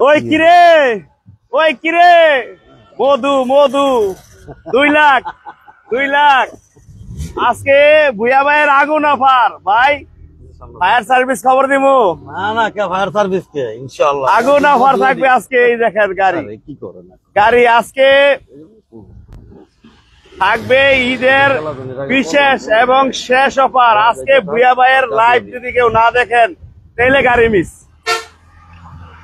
ওই কিরে মধু মধু 2 লাখ আজকে ভুয়া ভাইয়ের আগুন অফার ভাই। ফায়ার সার্ভিস খবর দিমু না কে ফায়ার সার্ভিস কে ইনশাআল্লাহ আগুন অফার থাকবে আজকে। এই দেখেন গাড়ি আজকে থাকবে ঈদের বিশেষ এবং শেষ অফার। আজকে ভুয়া ভাইয়ের লাইভ যদি কেউ না দেখেন তাহলে গাড়ি মিস।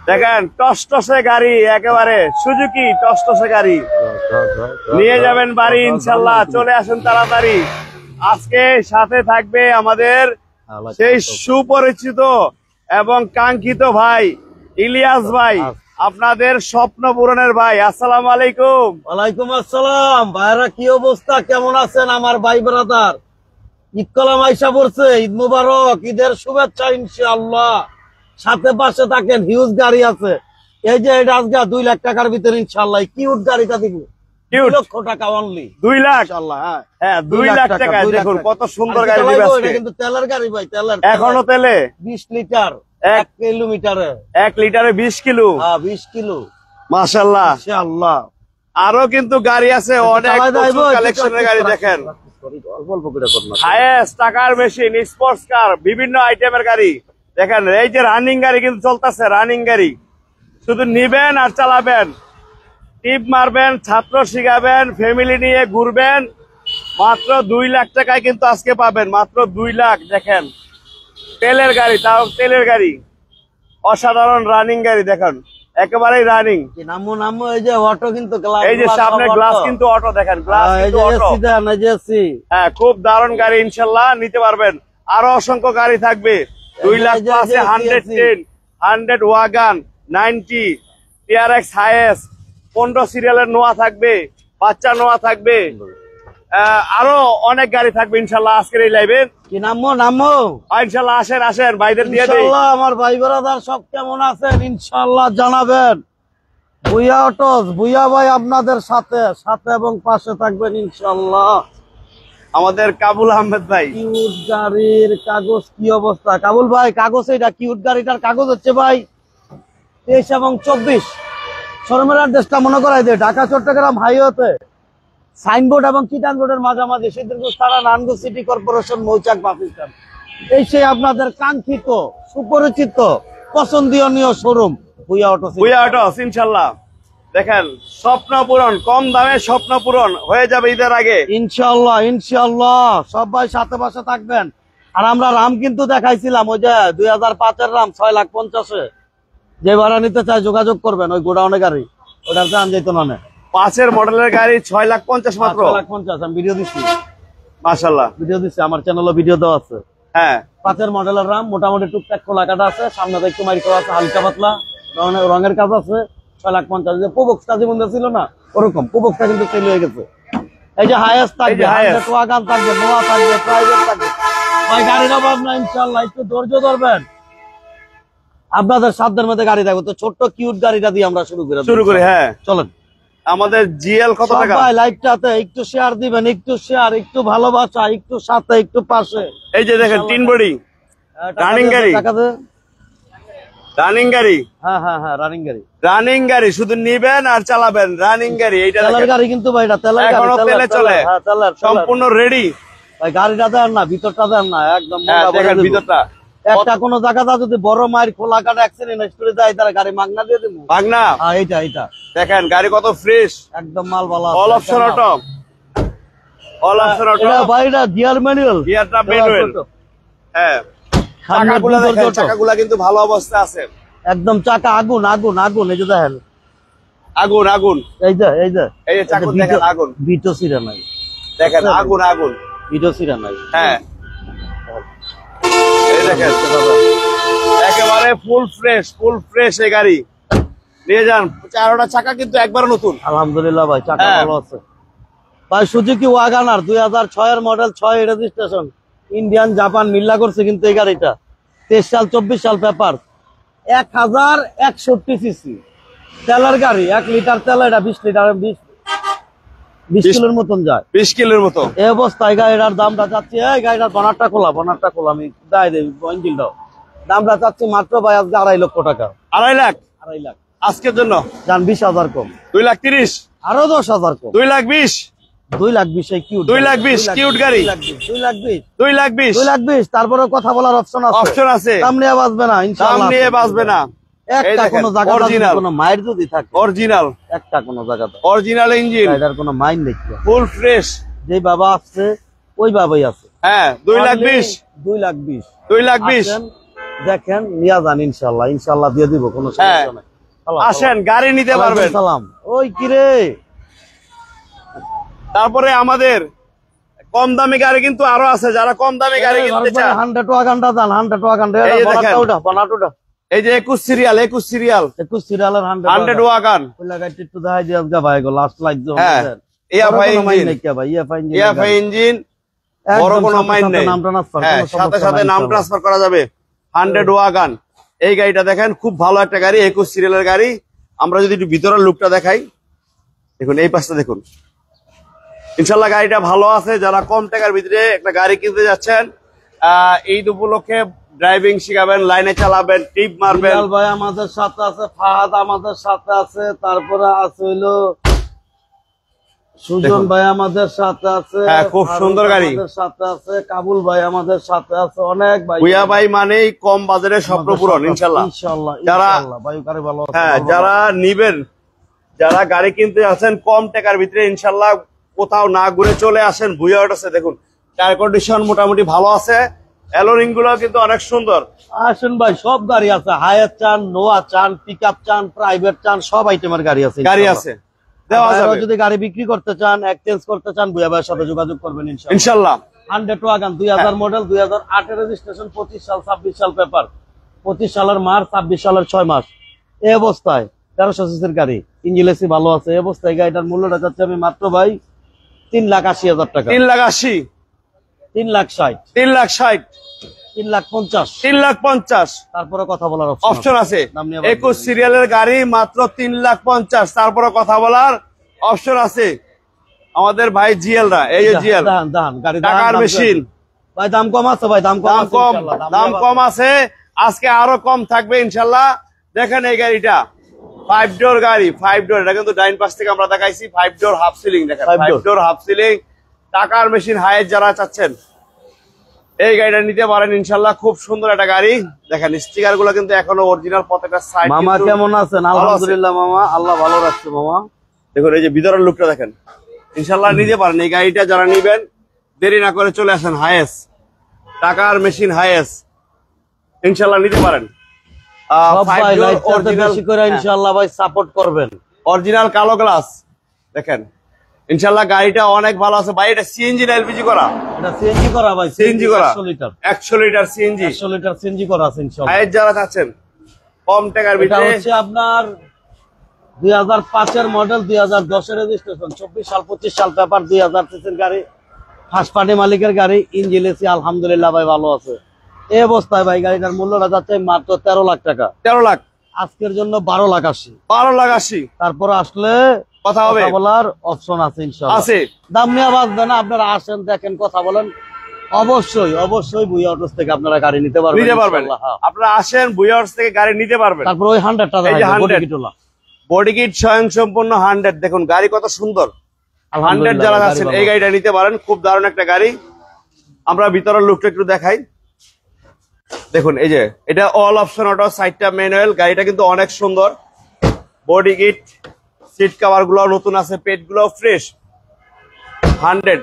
দেখেন টসটসে গাড়ি, একেবারে সুজুকি টসটসে গাড়ি নিয়ে যাবেন বাড়ি ইনশাল্লাহ। চলে আসুন তাড়াতাড়ি। আজকে সাথে থাকবে আমাদের সেই সুপরিচিত এবং কাঙ্ক্ষিত ভাই ইলিয়াস ভাই, আপনাদের স্বপ্ন পূরণের ভাই। আসসালামু আলাইকুম। ওয়ালাইকুম আসসালাম। ভাইরা কি অবস্থা, কেমন আছেন আমার ভাই ব্রাদার? ঈদ কলাম আইসা পড়ছে, ঈদ মুবারক, ঈদের শুভেচ্ছা ইনশাআল্লাহ। সাথে পাশে থাকেন, হিউজ গাড়ি আছে। এই যে এটা আজকে 2 লাখ টাকার ভিতরে ইনশাআল্লাহ কিউট গাড়িটা দিব। 2 লক্ষ টাকা অনলি। 2 লাখ ইনশাআল্লাহ। হ্যাঁ 2 লাখ টাকা। দেখুন কত সুন্দর গাড়ি দিবে আজকে। এটা কিন্তু তেলের গাড়ি ভাই, তেলের এখনো তেলে 20 লিটার 1 কিলোমিটারে 1 লিটারে 20 কিলো। হ্যাঁ 20 কিলো মাশাআল্লাহ ইনশাআল্লাহ। আরো কিন্তু গাড়ি আছে অনেক কালেকশনের গাড়ি। দেখেন হাইয়েস্ট টাকার মেশিন, স্পোর্টস কার, বিভিন্ন আইটেমের গাড়ি। দেখেন এই যে রানিং গাড়ি কিন্তু চলতেছে, রানিং গাড়ি। শুধু নিবেন আর চালাবেন, টিপ মারবেন, ছাত্র শিখাবেন, ফ্যামিলি নিয়ে ঘুরবেন। মাত্র 2 লাখ টাকায় কিন্তু আজকে পাবেন, মাত্র 2 লাখ। দেখেন তেলের গাড়ি, তাও তেলের গাড়ি, অসাধারণ রানিং গাড়ি। দেখেন একেবারেই রানিং। নামো এই যে অটো কিন্তু গ্লাস, এই যে সামনে গ্লাস কিন্তু অটো। দেখেন গ্লাস কিন্তু অটো। হ্যাঁ খুব দারুণ গাড়ি ইনশাআল্লাহ নিতে পারবেন। আরো অসংখ্য গাড়ি থাকবে। 2 লাখ প্লাসে 110, 100 ওয়াগান, 90 TRX হাইয়েস্ট, 15 সিরিয়ালের নোয়া থাকবে, বাচ্চা নোয়া থাকবে, আরো অনেক গাড়ি থাকবে ইনশাআল্লাহ আজকের এই লাইভে। কি নামো ইনশাআল্লাহ আসেন ভাইদের দিয়ে দেই। ইনশাআল্লাহ আমার ভাই ব্রাদার সব কেমন আছেন ইনশাআল্লাহ জানাবেন। ভুয়া অটোস, ভুয়া ভাই আপনাদের সাথে এবং পাশে থাকবেন ইনশাআল্লাহ। আমাদের কাবুল আহমেদ ভাই। কিউট গাড়ির কাগজ কি অবস্থা কাবুল ভাই? কাগজ এটা কিউট গাড়িটার কাগজ হচ্ছে ভাই 23 এবং 24। শর্মের অ্যাড্রেসটা মনে করাই দে, ঢাকা চট্টগ্রাম হাইওয়েতে সাইনবোর্ড এবং চিটান রোডের মাঝামাঝি, সিদ্দিকপুর থানা, নারায়ণগঞ্জ সিটি কর্পোরেশন, মৌচাক বাসস্ট্যান্ড। এই সেই আপনাদের কাঙ্ক্ষিত সুপরিচিত পছন্দনীয় শোরুম ভুয়া অটোস ইনশাআল্লাহ। দেখেন স্বপ্ন পূরণ, কম দামে স্বপ্ন পূরণ হয়ে যাবে ঈদের আগে ইনশাআল্লাহ। সবাই সাথে পাশে থাকবেন। আর আমরা রাম কিন্তু দেখাইছিলাম, ওই যে 2005-এর রাম 6,50,000-এ। যে ভাড়া নিতে চায় যোগাযোগ করবেন, ওই গোডাউনে গাড়ি, ওটার দাম যেত না। 5-এর মডেলের গাড়ি 6,50,000 মাত্র। 6,50,000 আমি ভিডিও দিচ্ছি মাশাআল্লাহ, ভিডিও দিচ্ছি, আমার চ্যানেলে ভিডিও দেওয়া আছে। হ্যাঁ 5-এর মডেলের রাম মোটামুটি টুকটাক খোলাকাটা আছে, সামনে একটু মাইক করা আছে, হালকা পাতলা রঙের কাজ আছে। 6,50,000 যে প্রবক্সটা জীবন ছিল না, ওরকম প্রবক্সটা কিন্তু সেল হয়ে গেছে। এই যে হাইয়েস্ট থাকবে, ওয়াগন থাকবে, নোয়া থাকবে, প্রাইভেট থাকবে। ভাই গাড়ির অভাব না ইনশাআল্লাহ, একটু ধৈর্য ধরবেন। আপনাদের সাধ্যের মধ্যে গাড়ি থাকবে। তো ছোট্ট কিউট গাড়িটা দিয়ে আমরা শুরু করি। হ্যাঁ চলেন। আমাদের জিএল কত টাকা? ভাই লাইভটাতে একটু শেয়ার দিবেন, একটু শেয়ার, একটু ভালোবাসা, একটু সাথে, একটু পাশে। এই যে দেখেন তিন বডি রানিং গাড়ি, রানিং গাড়ি। হ্যাঁ রানিং গাড়ি, রানিং গাড়ি শুধু নিবেন আর চালাবেন। রানিং গাড়ি, এইটা তেলের গাড়ি কিন্তু ভাই, এটা তেলের গাড়ি, এখনো তেলে চলে। হ্যাঁ তেলের সম্পূর্ণ রেডি ভাই। গাড়িটা দেন না, ভিতরটা দেন না, একদম দেখেন ভিতরটা। একটা কোন জায়গাটা যদি বড় মায়ের খোলা কাটা অ্যাক্সিডেন্ট করে যায়, তারা গাড়ি মাগনা দিয়ে দেবো। মাগনা? হ্যাঁ এইটা দেখেন গাড়ি কত ফ্রেশ, একদম মাল ভালো। All option auto, all option auto. এটা ভাইটা গিয়ার ম্যানুয়াল, গিয়ারটা ম্যানুয়াল। হ্যাঁ চাকাগুলো দেখেন, চাকাগুলো কিন্তু ভালো অবস্থা আছে একদম। চাকা আগুন। এই যে দেখেন আগুন। এই যে চাকা দেখেন আগুন, বিটো সিরা নাই। দেখেন আগুন, বিটো সিরা নাই। হ্যাঁ এই দেখেন একেবারে ফুল ফ্রেশ এই গাড়ি নিয়ে যান। 4টা চাকা কিন্তু একবার নতুন আলহামদুলিল্লাহ ভাই, চাকা ভালো আছে ভাই। সুজুকি ওয়াগানার 2006-এর মডেল, 6 রেজিস্ট্রেশন, ইন্ডিয়ান জাপান মিল্লা করছে কিন্তু এই গাড়িটা। 23 সাল 24 সাল পেপার, 1061 সিসি তেলের গাড়ি। 1 লিটার তেল, এটা 20 লিটার, 20 কিলোর মতন যায়, 20 কিলোর মতো। এই অবস্থায় গাড়িটার দামটা চাচ্ছি, এই গাড়িটার বনারটা খোলা, আমি দায় দেব ইঞ্জিনটাও। দামটা চাচ্ছি মাত্র ভাই আজকে 2.5 লক্ষ টাকা। 2.5 লাখ? 2.5 লাখ আজকের জন্য যান 20,000 কম, 2,30,000 আরো 10,000 কম, 2,20,000 2,20,000 কিউট, 2,20,000 কিউট গাড়ি, 2,20,000 2,20,000 2,20,000। তারপরে কথা বলার অপশন আছে, অপশন আছে, দাম নিয়ে বাঁচবে না দাম ইনশাআল্লাহ, নিয়ে বাঁচবে না। এই একটা দেখেন, কোনো জায়গা original, কোনো মাইর যদি থাকে, অরিজিনাল, একটা কোনো জায়গাতে অরিজিনাল ইঞ্জিন, এটার কোনো মাইন নেই, ফুল ফ্রেশ। যে বাবা আসছে ওই বাবাই আছে। হ্যাঁ 2,20,000 2,20,000 2,20,000 আসেন, দেখেন নিয়া যান ইনশাআল্লাহ, ইনশাআল্লাহ দিয়ে দিব, কোনো হ্যাঁ, সমস্যা নাই। আসেন গাড়ি নিতে পারবেন। সালাম, ওই কিরে তারপরে আমাদের কম দামি গাড়ি কিন্তু আরো আছে, যারা কম দামি গাড়ি কিনতে চান 100 টাকা ঘন্টা দান, 100 টাকা ঘন্টা, এই যে দেখেন। বানাটোটা এই যে 21 সিরিয়াল 21 সিরিয়ালের 100 ওয়াগান, ওই লাগাইতে একটু দেখাই দিয়ে আজকে ভাই গো লাস্ট লাইক জোন। হ্যাঁ, এফআই ইঞ্জিন, ভাই এফআই ইঞ্জিন, এফআই ইঞ্জিন, বড় কোনো মাইন নেই। নাম ট্রান্সফার, হ্যাঁ, সাথে সাথে নাম ট্রান্সফার করা যাবে। 100 ওয়াগান, এই গাড়িটা দেখেন খুব ভালো একটা গাড়ি, 21 সিরিয়ালের গাড়ি। আমরা যদি একটু ভিতরের লুকটা দেখাই, দেখুন এই পাশটা দেখুন, ইনশাল্লাহ গাড়িটা ভালো আছে। যারা কম টাকার ভিতরে একটা গাড়ি কিনতে যাচ্ছেন, এই উপলক্ষে ড্রাইভিং শিখাবেন, লাইনে চালাবেন, টিপ মারবেন। বিলাল ভাই আমাদের সাথে আছে, ফাহাদ আমাদের সাথে আছে, তারপরে আছে হইলো সুজন ভাই আমাদের সাথে আছে, হ্যাঁ, খুব সুন্দর গাড়ি আমাদের সাথে আছে, কাবুল ভাই আমাদের সাথে আছে, অনেক ভাই, ভুয়া ভাই মানেই কম বাজারে স্বপ্ন পূরণ ইনশাল্লাহ। ইনশাআল্লাহ যারা- ইনশাআল্লাহ ভাই কারে ভালো আছে, হ্যাঁ, ভালো যারা নিবেন, যারা গাড়ি কিনতে আছেন কম টাকার ভিতরে, ইনশাল্লাহ কোথাও না ঘুরে চলে আসেন ভুয়া অটোসে। দেখুন টায়ার কন্ডিশন মোটামুটি ভালো আছে, অ্যালোরিং গুলো কিন্তু অনেক সুন্দর। আসেন ভাই, সব গাড়ি আছে, হায়ার চান, নোয়া চান, পিকআপ চান, প্রাইভেট চান, সব আইটেমের গাড়ি আছে, গাড়ি ইনশাআল্লাহ। আছে, দেওয়া আপনারা যাবে যদি গাড়ি বিক্রি করতে চান, এক্সচেঞ্জ করতে চান, ভুয়া ভাইয়ের সাথে যোগাযোগ করবেন ইনশাআল্লাহ। ইনশাল্লাহ। 100 ওয়াগন 2000 মডেল, 2008 এর রেজিস্ট্রেশন, 25 সাল 26 সাল পেপার, 25 সালের মার্চ, 26 সালের 6 মাস। এই অবস্থায় 1300 সিসির গাড়ি, ইঞ্জিন এসি ভালো আছে, এই অবস্থায় গাড়িটার মূল্যটা যাচ্ছে আমি মাত্র ভাই 3,80,000 টাকা, 3,80,000, 3,60,000, 3,60,000, 3,50,000। 3,50,000। তারপরে কথা বলার অপশন আছে, দাম নিয়ে 21 সিরিয়ালের গাড়ি মাত্র 3,50,000। তারপরে কথা বলার অপশন আছে। আমাদের ভাই জিএলরা, এই যে জিএল টাকার মেশিন, ভাই দাম কম আছে, ভাই দাম কম দাম আছে, কম, ইনশাআল্লাহ। দাম কম আছে, আজকে আরো কম থাকবে ইনশাল্লাহ। দেখেন এই গাড়িটা 5 ডোর গাড়ি, 5 ডোর, এটা কিন্তু ডাইন পাশ থেকে আমরা দেখাইছি। 5 ডোর হাফ সিলিং, দেখেন 5 ডোর হাফ সিলিং, টাকার মেশিন হাইট যারা চাচ্ছেন এই গাড়িটা নিতে পারেন ইনশাল্লাহ। খুব সুন্দর একটা গাড়ি, দেখেন স্টিকার গুলো কিন্তু এখনো অরিজিনাল, প্রত্যেকটা সাইড। মামা কেমন আছেন? আলহামদুলিল্লাহ মামা, আল্লাহ ভালো রাখছে মামা। দেখুন এই যে ভিতরের লুকটা দেখেন, ইনশাল্লাহ নিতে পারেন এই গাড়িটা। যারা নিবেন দেরি না করে চলে আসেন, হায়েস টাকার মেশিন হায়েস, ইনশাল্লাহ নিতে পারেন। বেশি করে ইনশাআল্লাহ ভাই সাপোর্ট করবেন। অরিজিনাল কালো গ্লাস দেখেন, ইনশাল্লাহ গাড়িটা অনেক ভালো আছে ভাই। এটা সিএনজি না এলপিজি করা? এটা সিএনজি করা ভাই, সিএনজি করা, 100 litre, 100 litre CNG, 100 litre CNG করা আছে ইনশাআল্লাহ। হায়েস যারা চাচ্ছেন কম টাকার এটা ভিতরে, হচ্ছে আপনার 2005 এর মডেল, 2010 এর রেজিস্ট্রেশন, 24 সাল 25 সাল পেপার, 2000 সিসির গাড়ি, ফার্স্ট পার্টি মালিকের গাড়ি, ইঞ্জিন এসি আলহামদুলিল্লাহ ভাই ভালো আছে। এই অবস্থায় ভাই গাড়িটার মূল্যটা যাচ্ছে মাত্র 13 লাখ টাকা। 13 লাখ, আজকের জন্য 12,80,000। 12,80,000। তারপর আসলে কথা হবে, বলার অপশন আছে ইনশাআল্লাহ, আছে। দাম নিয়ে বাঁচবে না, আপনারা আসেন, দেখেন, কথা বলেন। অবশ্যই অবশ্যই ভুইয়া অটোস থেকে আপনারা গাড়ি নিতে পারবেন, নিতে পারবেন। ইনশাআল্লাহ, হ্যাঁ। আপনারা আসেন বুয়ার্স থেকে গাড়ি নিতে পারবেন। তারপর ওই 100 টাকা এই যে 100 বডি কিট স্বয়ং সম্পূর্ণ 100। দেখুন গাড়ি কত সুন্দর, 100 যারা আছেন এই গাড়িটা নিতে পারেন, খুব দারুণ একটা গাড়ি। আমরা ভিতরের লুকটা একটু দেখাই। দেখুন এই যে এটা অল অপশন অটো, সাইডটা ম্যানুয়াল, গাড়িটা কিন্তু অনেক সুন্দর। বডি কিট, সিট কভার গুলো নতুন আছে, পেট গুলো ফ্রেশ, 100।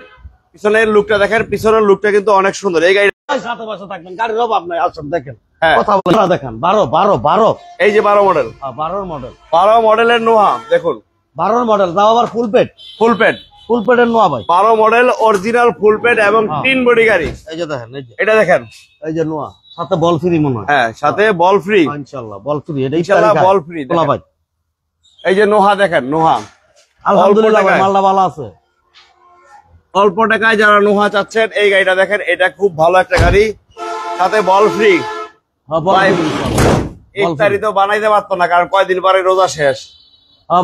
পিছনের লুকটা দেখেন, পিছনের লুকটা কিন্তু অনেক সুন্দর। এই গাড়ি সাথে বসে থাকবেন, গাড়ির অভাব নাই, আসুন দেখেন, হ্যাঁ। কথা বলেন, দেখেন 12 এই যে 12 মডেল, 12 মডেল, 12 মডেলের নোহা দেখুন, 12 মডেল, তাও আবার ফুল পেট, ফুল পেট, ফুল পেটের নোয়া ভাই, 12 মডেল অরিজিনাল ফুল পেট এবং 3 বডি গাড়ি। এই যে দেখেন, এই যে এটা দেখেন, এই যে নোয়া, সাথে বল ফ্রি মনে হয়, হ্যাঁ সাথে বল ফ্রি, ইনশাআল্লাহ বল ফ্রি, এটা ইনশাআল্লাহ বল ফ্রি। ভাই এই যে নোহা দেখেন, নোহা আলহামদুলিল্লাহ ভাই, মালটা ভালো আছে। অল্প টাকায় যারা নোহা চাচ্ছেন এই গাড়িটা দেখেন, এটা খুব ভালো একটা গাড়ি, সাথে বল ফ্রি। ইফতারি তো বানাইতে পারতো না, কারণ কয়দিন পরে রোজা শেষ।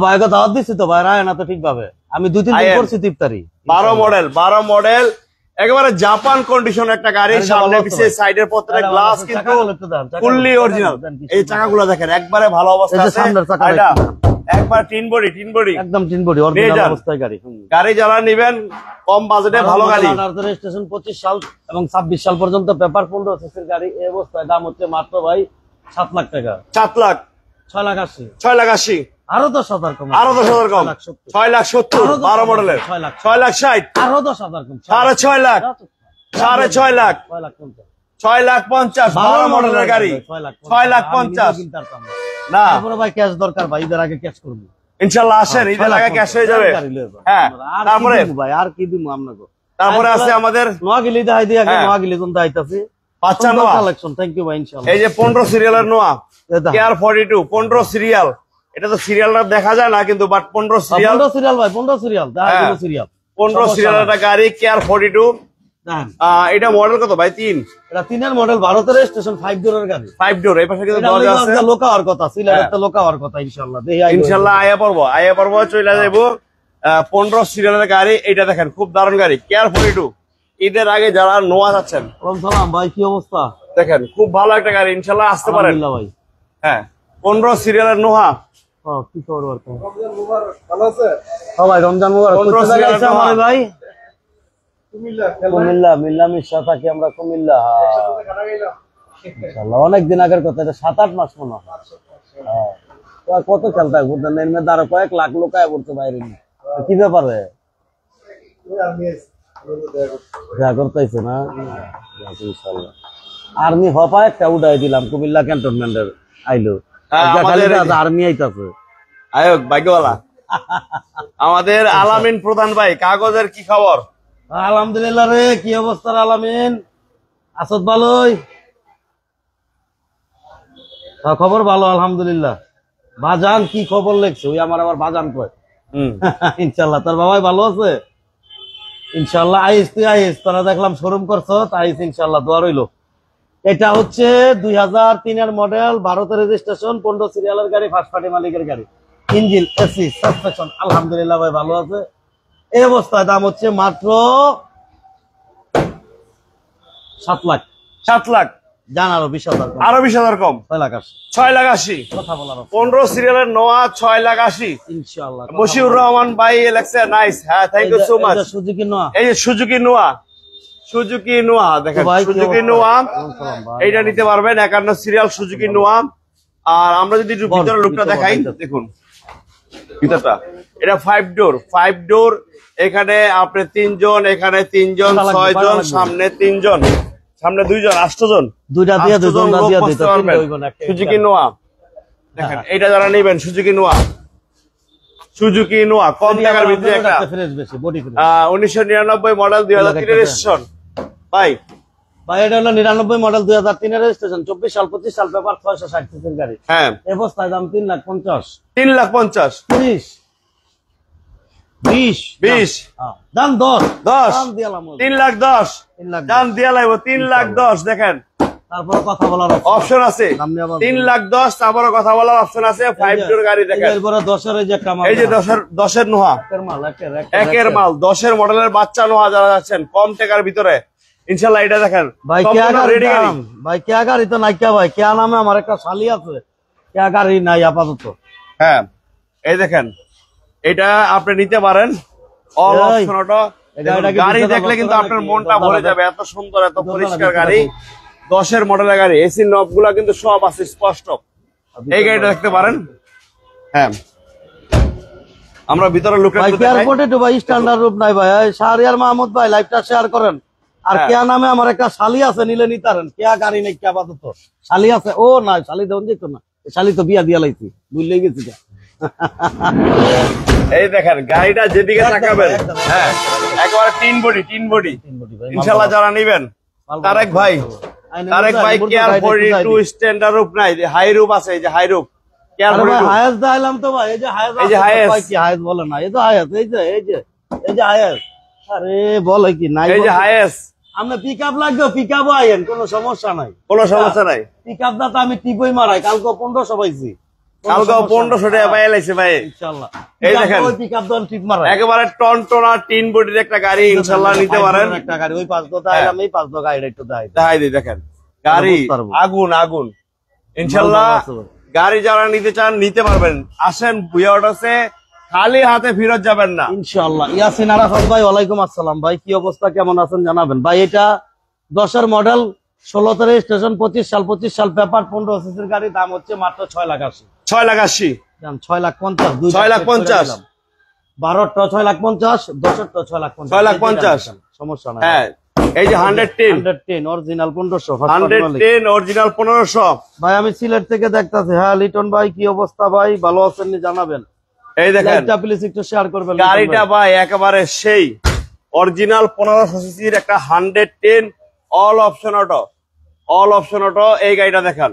ভাই দাওয়াত দিচ্ছি তো ভাই, রায় না তো ঠিকভাবে, আমি 2-3 দিন করছি ইফতারি। 12 মডেল একেবারে জাপান কন্ডিশন একটা গাড়ি, সামনে পিছে সাইডের প্রত্যেকটা গ্লাস কিন্তু ফুললি অরিজিনাল। এই চাকাগুলো দেখেন একবারে ভালো অবস্থা আছে, এটা একবার টিন বডি একদম টিন বডি অরিজিনাল অবস্থায় গাড়ি। গাড়ি যারা নেবেন কম বাজেটে ভালো গাড়ি, রেজিস্ট্রেশন 25 সাল এবং 26 সাল পর্যন্ত পেপার 15 সিসির গাড়ি। এই অবস্থায় দাম হচ্ছে মাত্র ভাই 7 লাখ টাকা। 7 লাখ 6 লাখ 80, 6 লাখ 80, আরো 10,000 কম, আরো 10,000 কম, 6 লাখ 70, 12 মডেলের 6 লাখ 60, আরো 10,000 কম, 6.5 লাখ, 6.5 লাখ, 6 লাখ 50, 6 লাখ 50, 12 মডেলের গাড়ি 6 লাখ 50 না। তারপরে ভাই ক্যাশ দরকার ভাই, ঈদের আগে ক্যাশ করবো ইনশাআল্লাহ। আসেন, ঈদের আগে ক্যাশ হয়ে যাবে। হ্যাঁ, তারপরে ভাই আর কি দিব আপনাকে। তারপরে আছে আমাদের নোয়াখালী দেখাই দিই আগে, নোয়াখালী কোন দাইতাছে বাচ্চা নোয়া কালেকশন। থ্যাংক ইউ ভাই, ইনশাআল্লাহ। এই যে 15 সিরিয়ালের নোয়া কেয়ার 42, 15 সিরিয়াল। এটা তো সিরিয়ালটা দেখা যায় না কিন্তু, বাট 15 সিরিয়াল, 15 সিরিয়াল ভাই, 15 সিরিয়াল দেখা দিল সিরিয়াল, 15 সিরিয়ালের একটা গাড়ি কেয়ার 42। এটা মডেল কত ভাই? 3। এটা 3 এর মডেল, ভারতের রেজিস্ট্রেশন, 5 ডোরের গাড়ি, 5 ডোর। এই পাশে কিন্তু দরজা আছে, লোকা হওয়ার কথা, সিলেটে লোকা হওয়ার কথা। ইনশাআল্লাহ দেখি ইনশাআল্লাহ আয়া পড়বো চলে যাবো। 15 সিরিয়ালের গাড়ি, এটা দেখেন খুব দারুণ গাড়ি কেয়ার 42। ঈদের আগে যারা নোয়া যাচ্ছেন, সালাম ভাই, কি অবস্থা? দেখেন খুব ভালো একটা গাড়ি, ইনশাআল্লাহ আসতে পারেন ভাই। হ্যাঁ, 15 সিরিয়ালের নোহা। কি খবর ভালো আছে? ভাই রমজান মুবারক। 15 সিরিয়ালের নোহা ভাই কুমিল্লা, মিল্লামিশা থাকি আমরা কুমিল্লা। ইনশাআল্লাহ অনেকদিন আগের কথা, এটা 7-8 মাস মনে হয়। কত খেলতে ঘুরতেন এর মধ্যে আরো কয়েক লাখ লোক আয় পড়ছে বাইরে। কি ব্যাপারে যা করতেছে না? ইনশাআল্লাহ আর্মি হপা একটা উঠাই দিলাম কুমিল্লা ক্যান্টনমেন্টের, আইলো আর্মি আইতাছে। আয়োগ ভাগ্যওয়ালা। আমাদের আলামিন প্রধান ভাই, কাগজের কি খবর? আলহামদুলিল্লাহ রে, কি অবস্থা আলামিন? আসদ ভালোই? খবর ভালো আলহামদুলিল্লাহ। বাজান কি খবর লেখছে? ওই আমার বাজান কয়। ইনশাল্লাহ তোর বাবাই ভালো আছে? ইনশাল্লাহ আইস, তুই আইস, তোরা দেখলাম শোরুম করছো, আইস ইনশাল্লাহ, দোয়া রইল। এটা হচ্ছে 2003 এর মডেল, ভারতের রেজিস্ট্রেশন, 15 সিরিয়ালের গাড়ি, ফার্স্ট পার্টি মালিকের গাড়ি, ইঞ্জিন, এসি, সাসপেনশন আলহামদুলিল্লাহ ভাই ভালো আছে। এই অবস্থায় দাম হচ্ছে মাত্র 7 লাখ। 7 লাখ জান আরো 20,000, আরো 20,000 কম, 6 লাখ 80, 6 লাখ 80। কথা বলার 15 সিরিয়ালের নোয়া 6 লাখ 80 ইনশাআল্লাহ। বশিউর রহমান ভাই লেখছে নাইস। হ্যাঁ, thank you so much. Suzuki Noah, এই যে সুজুকি নোয়া, সুজুকি নোয়া দেখেন, সুজুকি নোয়া এইটা নিতে পারবেন, 51 সিরিয়াল সুজুকি নোয়া। আর আমরা যদি একটু ভিতরে লুকটা দেখাই, দেখুন ভিতরটা, এটা 5 ডোর, 5 ডোর। এখানে আপনি 3 জন, এখানে 3 জন, 6 জন, সামনে 3 জন, সামনে 2 জন, 8 জন, দুইটা দিয়ে দুইজন দিয়ে দিতে সুজুকি নোয়া। দেখেন এটা যারা নেবেন, সুজুকি নোয়া, সুজুকি নোয়া কম টাকার ভিতরে একটা 1999 মডেল, 2003 রেজিস্ট্রেশন ভাই। ভাই এটা হলো 99 মডেল, 2003 এর রেজিস্ট্রেশন, 24 সাল 25 সাল পেপার, 660 সিসির গাড়ি। হ্যাঁ, এই অবস্থায় দাম 3,50,000, 3,50,000, 20 দাম 10 দাম দিয়ালাম 3,10,000, দাম দিয়া লাগবে 3,10,000। দেখেন তারপর কথা বলার অপশন আছে, 3,10,000 তারপর কথা বলার অপশন আছে। 5 ডোর গাড়ি দেখেন, এরপরে 10 এর যে একটা মাল, এই যে 10 নোহা, একের মাল, 10 মডেলের বাচ্চা নোহা যারা যাচ্ছেন কম টাকার ভিতরে, ইনশাআল্লাহ এটা দেখেন ভাই। ভাই কে গাড়ি তো নাই, কে ভাই কে নামে আমার একটা শালি আছে, কে গাড়ি নাই আপাতত। হ্যাঁ, এই দেখেন এটা আপনি নিতে পারেন, অল অপশন অটো। গাড়ি দেখলে কিন্তু আপনার মনটা ভরে যাবে, এত সুন্দর, এত পরিষ্কার গাড়ি, 10 মডেলের গাড়ি। এসি নব গুলা কিন্তু সব আছে স্পষ্ট, এই গাড়িটা দেখতে পারেন। হ্যাঁ, আমরা ভিতরে লুক ভাই স্ট্যান্ডার্ড রূপ নাই ভাই। শাহরিয়ার মাহমুদ ভাই লাইভটা শেয়ার করেন। আর কে নামে আমার একটা শালি আছে, নিলে নিতারেন। কে গাড়ি নেই, কে আপাতত শালি আছে। ও না, শালি দেন যেত না, শালি তো বিয়া দিয়া লাইছি, বুঝলেই গেছি। এই দেখেন গাড়িটা যেদিকে তাকাবেন, হ্যাঁ একেবারে তিন বডি। ইনশাআল্লাহ যারা নেবেন, তারেক ভাই কেয়ার 42 স্ট্যান্ডার্ড রূপ নাই, হাই রূপ আছে। এই যে হাই রূপ কেয়ার 42 হায়াস দাইলাম তো ভাই। এই যে হায়াস, কি হায়াস বলে না, এই তো হায়াস, এই যে হায়াস। আরে বলে কি নাই, এই যে হায়াস। আমরা পিকআপ লাগবে, পিকআপও আইয়েন, কোনো সমস্যা নাই, কোনো সমস্যা নাই। পিকআপ দা তো আমি টিপই মারাই, কালকে 1500 পাইছি। কালকে 1500 টাকা পাই লাইছে ভাই ইনশাআল্লাহ। এই দেখেন ওই পিকআপ দন ঠিক মারা একেবারে টনটনা টিন বডির একটা গাড়ি ইনশাআল্লাহ নিতে পারেন। একটা গাড়ি ওই 5 দোতা আইলাম, এই 5 দোতা গাড়িটা একটু দেখাই দেখাই দিই, দেখেন গাড়ি বুঝতে পারবো। আগুন আগুন ইনশাআল্লাহ। গাড়ি যারা নিতে চান নিতে পারবেন। আসেন ভুয়া অটোসে, খালি হাতে ফেরত যাবেন না ইনশাআল্লাহ। ইয়াসিন আরাফাত ভাই, ওয়ালাইকুম আসসালাম ভাই, কি অবস্থা, কেমন আছেন জানাবেন ভাই। এটা 10 এর মডেল, 16 তে রেজিস্ট্রেশন, 25 সাল পেপার, 15 সিসির গাড়ি, দাম হচ্ছে মাত্র 6,80,000। 6,80,000 দাম 6,50,000, 6,50,000 12টা 6,50,000, 10টা 6,50,000, 6,50,000 সমস্যা নাই। হ্যাঁ এই যে 110 অরিজিনাল 1500 110 অরিজিনাল 1500 ভাই। আমি সিলেট থেকে দেখতাছি। হ্যাঁ লিটন ভাই, কি অবস্থা ভাই, ভালো আছেন নি জানাবেন। এই দেখেন লাইভটা প্লিজ একটু শেয়ার করবেন। গাড়িটা ভাই একেবারে সেই অরিজিনাল 1500 সিসির একটা 110 অল অপশন অটো। এই গাড়িটা দেখেন,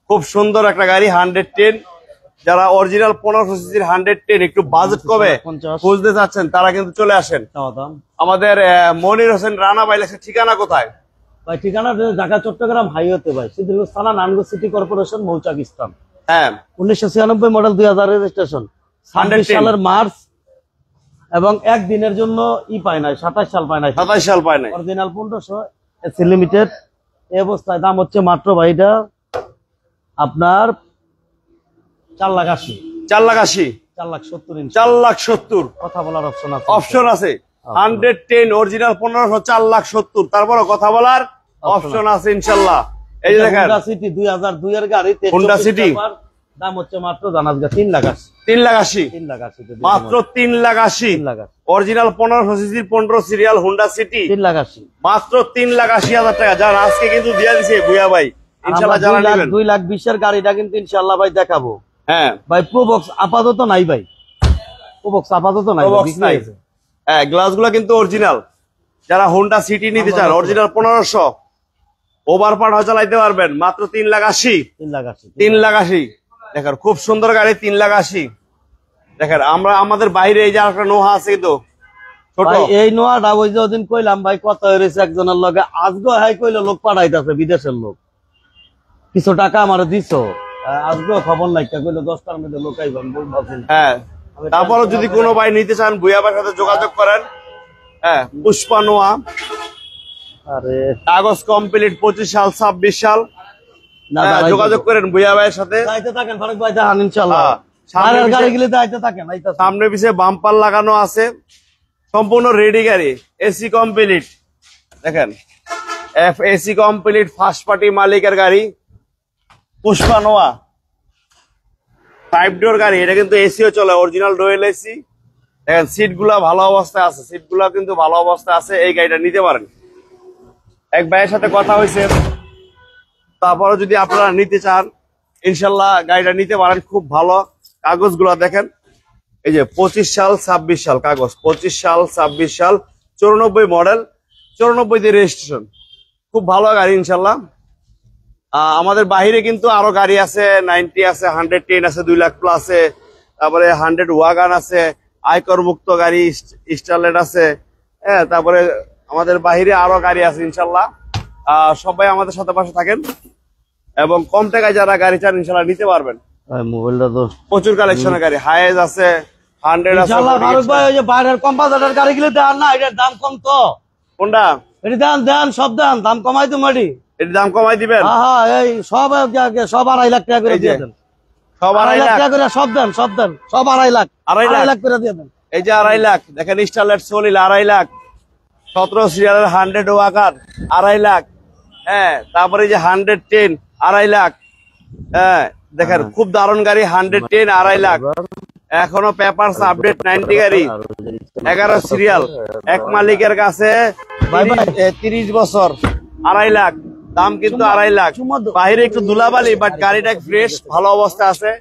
খুব সুন্দর একটা গাড়ি 110। যারা অরিজিনাল 1500 সিসির 110 একটু বাজেট কবে 50 খুঁজতে চাচ্ছেন তারা কিন্তু চলে আসেন। দাম আমাদের মনির হোসেন রানা বাইলের ঠিকানা কোথায় ভাই? ঠিকানা ঢাকা চট্টগ্রাম হাইওয়েতে ভাই, সিদ্দিকুর থানা, নারায়ণগঞ্জ সিটি কর্পোরেশন, মৌচাক স্থান। হ্যাঁ 1996 মডেল, 2000 রেজিস্ট্রেশন, 26 সালের মার্চ, এবং একদিনের জন্য পায় নাই, 27 সাল পায় নাই, 27 সাল পায় নাই। Original 1500 AC limited. এই অবস্থায় দাম হচ্ছে মাত্র ভাই এটা আপনার 4,80,000, 4,80,000 4,70,000। 4,70,000 কথা বলার অপশন আছে, অপশন আছে। 110 অরিজিনাল 1500 4,70,000, তারপরে কথা বলার অপশন আছে ইনশাল্লাহ। এই যে দেখেন হোন্ডা সিটি 2002 এর গাড়ি, হোন্ডা সিটি দাম হচ্ছে মাত্র জানাজগা 3,80,000, 3,80,000 3,80,000 মাত্র 3,80,000 অরিজিনাল 1500 সিসির 15 সিরিয়াল হোন্ডা সিটি 3,80,000 মাত্র 3,80,000 টাকা। যার আজকে কিন্তু দিয়ে দিছে ভুয়া ভাই ইনশাল্লাহ যারা নেবেন। 2,20,000 এর গাড়িটা কিন্তু ইনশাল্লাহ ভাই দেখাবো। হ্যাঁ ভাই প্রোবক্স আপাতত নাই ভাই, প্রোবক্স আপাতত নাই, প্রোবক্স নাই। হ্যাঁ গ্লাসগুলো কিন্তু অরিজিনাল। যারা হোন্ডা সিটি নিতে চান অরিজিনাল 1500 ওভারপার্ট হয় চালাইতে পারবেন মাত্র 3,80,000, 3,80,000 দেখেন খুব সুন্দর গাড়ি 3,80,000 দেখেন। আমরা আমাদের বাইরে এই যে একটা নোহা আছে কিন্তু ছোট, এই নোয়াটা ওই যে ওদিন কইলাম ভাই, কথা হয়েছে একজনের লগে, আজগো হাই কইলো লোক পাঠাইতেছে বিদেশের লোক, কিছু টাকা আমার দিছো, আজগো খবর নাই, কইলো 10টার মধ্যে লোক আইবেন বলছেন। হ্যাঁ তারপরে যদি কোনো ভাই নিতে চান ভুয়া ভাইয়ের সাথে যোগাযোগ করেন। হ্যাঁ পুষ্পা নোয়া, আরে কাগজ কমপ্লিট 25 সাল 26 সাল। না যোগাযোগ করেন ভুয়া ভাইয়ের সাথে। যাইতে থাকেন ফারুক ভাই, দেখান ইনশাআল্লাহ। সামনে আর গাড়ি গেলে যাইতে থাকেন, আইতাছে। সামনে পিছিয়ে বাম্পার লাগানো আছে, সম্পূর্ণ রেডি গাড়ি, এসি কমপ্লিট দেখেন, এসি কমপ্লিট, ফার্স্ট পার্টি মালিকের গাড়ি পুষ্পা নোয়া 5 ডোর গাড়ি। এটা কিন্তু এসিও চলে, অরিজিনাল ডোয়েল এসি। দেখেন সিট গুলা ভালো অবস্থায় আছে, সিট গুলা কিন্তু ভালো অবস্থায় আছে। এই গাড়িটা নিতে পারেন। এক ভাইয়ের সাথে কথা হয়েছে, তারপরে যদি আপনারা নিতে চান ইনশাল্লাহ গাড়িটা নিতে পারেন। খুব ভালো কাগজগুলা দেখেন, এই যে 25 সাল 26 সাল কাগজ, 25 সাল 26 সাল, 94 মডেল, 94 তে রেজিস্ট্রেশন। খুব ভালো গাড়ি ইনশাল্লাহ। আমাদের বাহিরে কিন্তু আরো গাড়ি আছে, 90 আছে, 110 আছে, 2 লাখ প্লাস, তারপরে 100 ওয়াগান আছে, আয়কর মুক্ত গাড়ি স্টারলেট আছে। হ্যাঁ তারপরে আমাদের বাহিরে আরো গাড়ি আছে ইনশাল্লাহ। সবাই আমাদের সাথে পাশে থাকেন এবং কম টাকায় যারা গাড়ি চান ইনশাল্লাহ নিতে পারবেন। মোবাইলটা তো প্রচুর কালেকশনের গাড়ি, হাইজ আছে, 100 আছে। ইনশাআল্লাহ ফারুক ভাই, ওই যে বাইরের কম্পাউন্ডারের গাড়িগুলো দেন না, এটার দাম কম তো। কোনটা? এটি দেন সব দেন, দাম কমাই তো মাটি। এর দাম কমাই দিবেন? হ্যাঁ এই সব 2.5 লাখ টাকা করে দিয়ে দেন, সব 2.5 লাখ টাকা করে সব দেন, সব 2.5 লাখ, 2.5 লাখ করে দিয়ে দেন। এই যে 2.5 লাখ দেখেন, স্টারলেট সলিল 2.5 লাখ, 17 সিরিয়ালের 100 ওয়াগান 2.5 লাখ। হ্যাঁ তারপরে এই যে 110 2.5 লাখ। হ্যাঁ দেখেন খুব দারুণ গাড়ি, 110 2.5 লাখ। এখনো পেপারস আপডেট 90 গাড়ি, 11 সিরিয়াল, এক মালিকের কাছে 30 বছর, 2.5 লাখ দাম কিন্তু 2.5 লাখ। বাইরে একটু ধুলাবালি, বাট গাড়িটা ফ্রেশ ভালো অবস্থা আছে।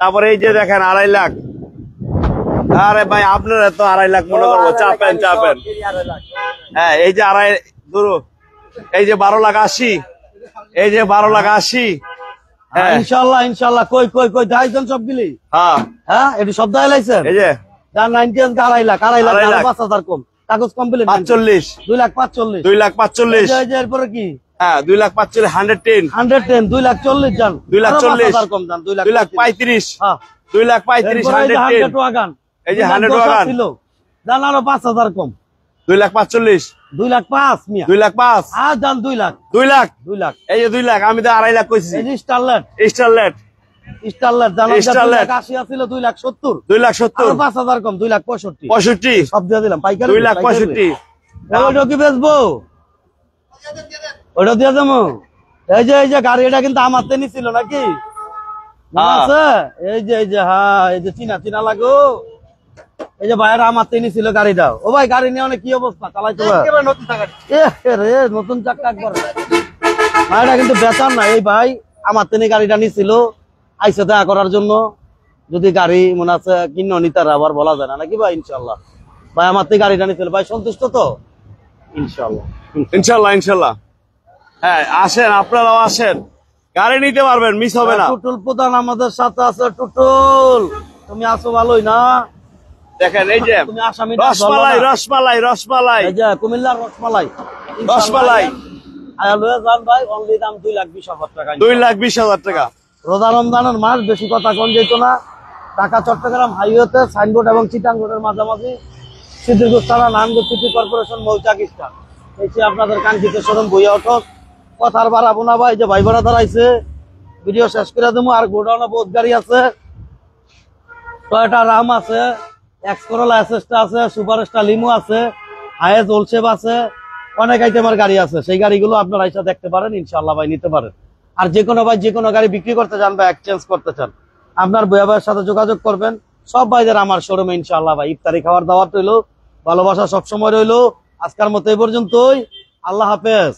তারপরে এই যে দেখেন 2.5 লাখ। আরে ভাই আপনারা তো 2.5 লাখ মনে করবো, চাপেন। হ্যাঁ এই যে 2.5 ধরো, এই যে 12,80,000, এই যে 12,80,000। হ্যাঁ ইনশাআল্লাহ কই দাইছেন সবগুলি। হ্যাঁ এটি সব দাই লাইছেন। এই যে 90 2.5 লাখ, 5,000 কম, কাগজ কমপ্লিট 45, 2,45,000, 2,45,000। এরপরে কি হ্যাঁ 2,45,000 110 110 2,40,000 যান 2,40,000 আরো 5,000 কম যান 2,35,000 হ্যাঁ 2,35,000 100 110 ওয়াগান এই যে 100 ওয়াগান ছিল যান আরো 5,000 কম 2,45,000 2,05,000 মিয়া 2,05,000 আর যান 2 লাখ 2 লাখ 2 লাখ এই যে 2 লাখ আমি তো 2.5 লাখ কইছি এই যে স্টারলেট স্টারলেট জানান Starlet 2,80,000 ছিল 2,70,000 2,70,000 আরো 5,000 কম 2,65,000 65 সব দিয়ে দিলাম পাইকারি 2,65,000 ওইটা কি বেচবো ওইটা দিয়ে দেবো এই যে গাড়ি এটা কিন্তু আমার তেনি ছিল নাকি মনে আছে? এই যে হ্যাঁ এই যে চিনা লাগো এই যে ভাইয়ের আমার তেনি ছিল গাড়িটা ও ভাই গাড়ি নিয়ে অনেক কি অবস্থা চালাইতে রে নতুন চাক্কা একবার ভাইটা কিন্তু বেচার না এই ভাই আমার তেনি গাড়িটা নিছিল আইসে দেখা করার জন্য যদি গাড়ি মনে আছে কিন্ন নিতার আবার বলা যায় না নাকি ভাই ইনশাল্লাহ ভাই আমার থেকে গাড়িটা নিছিল ভাই সন্তুষ্ট তো ইনশাল্লাহ ইনশাল্লাহ হ্যাঁ আসেন আপনারাও আসেন গাড়ি নিতে পারবেন মিস হবে না টুটুল প্রধান আমাদের সাথে আছে টুটুল তুমি আসো ভালোই না দেখেন এই যে তুমি আসামি রসমালাই এই যে কুমিল্লার রসমালাই আয়া লয়ে যান ভাই অনলি দাম 2,20,000 টাকা 2,20,000 টাকা রোজা রমজানের মাস বেশি কথা কোন যেত না ঢাকা চট্টগ্রাম হাইওয়েতে সাইনবোর্ড এবং চিটাঙ্গের মাঝামাঝি সিদ্দিরগঞ্জ থানা নারায়ণগঞ্জ সিটি কর্পোরেশন মৌচাক স্টার এই আপনাদের কাঙ্ক্ষিত শোরুম বইয়া ওঠক কথার বাড়াবো না ভাই যে ভাই বোনা দাঁড়াইছে ভিডিও শেষ করে দেবো আর গোডাউনে বহুত গাড়ি আছে টয়োটা রাম আছে এক্স করোলা এসএসটা আছে সুপার স্টার লিমো আছে হায়েস ওলসেপ আছে অনেক আইটেমের গাড়ি আছে সেই গাড়িগুলো আপনারা এসে দেখতে পারেন ইনশাআল্লাহ ভাই নিতে পারেন আর যে কোনো ভাই যে কোনো গাড়ি বিক্রি করতে চান বা এক্সচেঞ্জ করতে চান আপনার বইয়া ভাইয়ের সাথে যোগাযোগ করবেন সব ভাইদের আমার শোরুমে ইনশাআল্লাহ ভাই ইফতারি খাওয়ার দাওয়াত রইলো ভালোবাসা সবসময় রইলো আজকের মতো এই পর্যন্তই আল্লাহ হাফেজ।